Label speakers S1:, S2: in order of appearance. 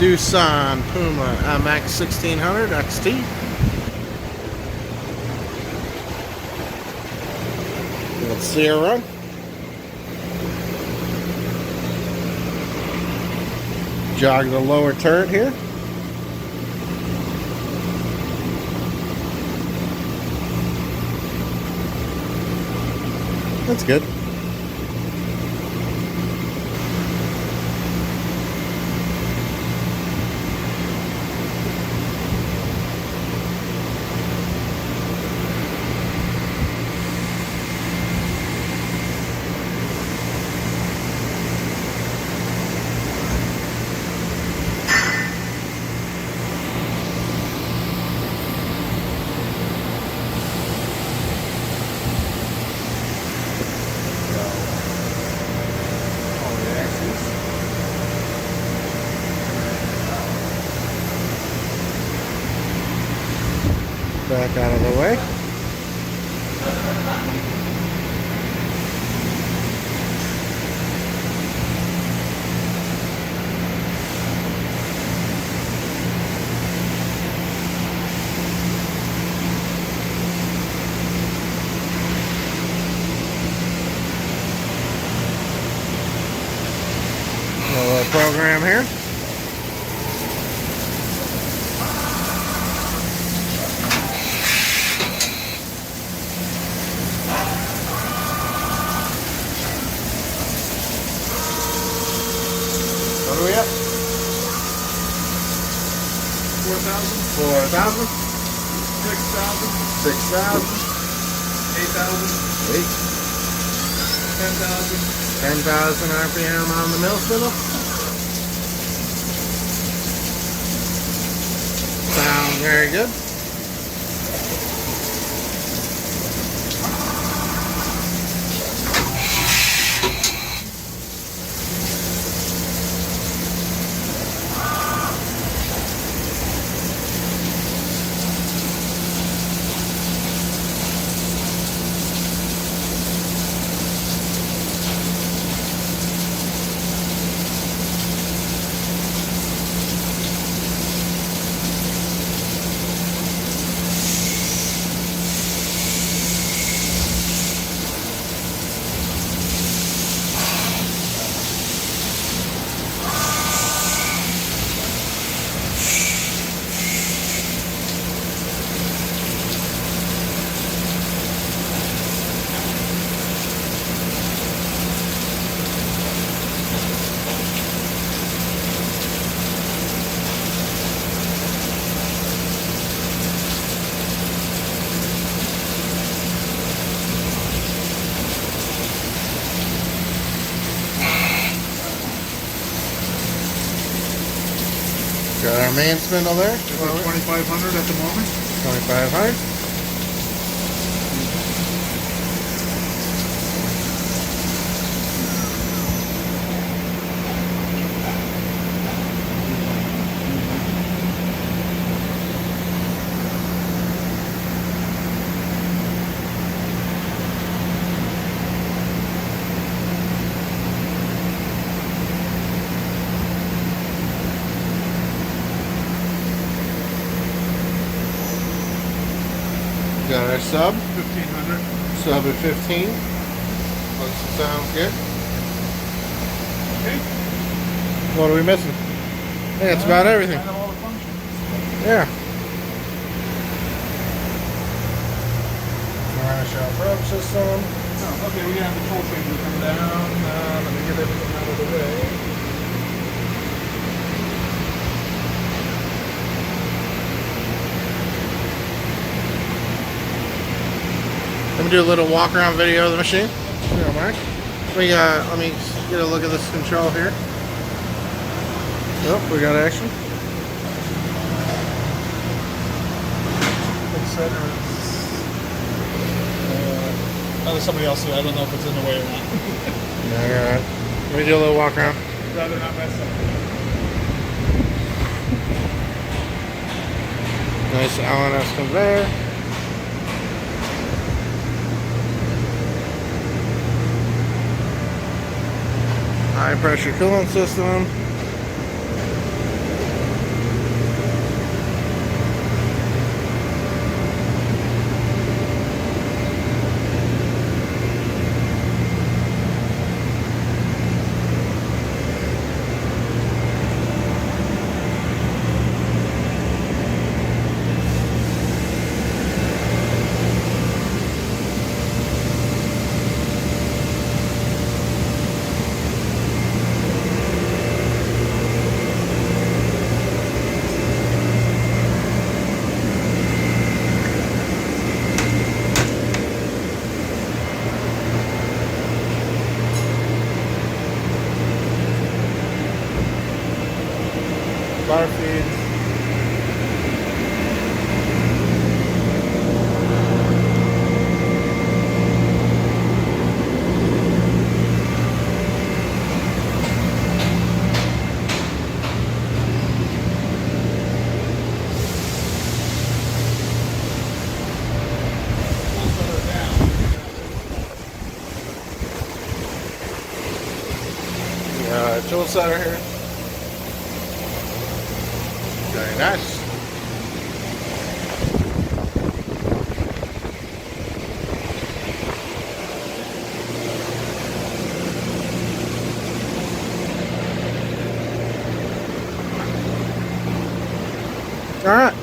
S1: Doosan Puma MX 1600 XT. Let's see her run. Jog the lower turret here. That's good. Back out of the way. A little program here. What are we up?
S2: 4,000.
S1: 4,000.
S2: 6,000.
S1: 6,000.
S2: 8,000. 10,000.
S1: 10,000 RPM on the mill spindle. Sounds very good. Got our main spindle there.
S2: It's at 2,500 at the moment.
S1: 2,500. Got our sub.
S2: 1,500.
S1: Sub at 15. Sounds good.
S2: Okay.
S1: What are we missing? I think that's about everything.
S2: Kind of all the functions.
S1: Yeah. Furnish our probe system.
S2: Oh, okay, we're gonna have the toll changer come down. Let me get everything out of the way.
S1: Let me do a little walk around video of the machine. Yeah, Mark. Let me get a look at this control here. Oh, we got action.
S2: There's somebody else here. I don't know if it's in the way or not.
S1: Alright. Let me do a little walk around.
S2: Rather not mess up.
S1: Nice LNS conveyor. High pressure coolant system.
S2: wheel setter here.
S1: Very nice. All right.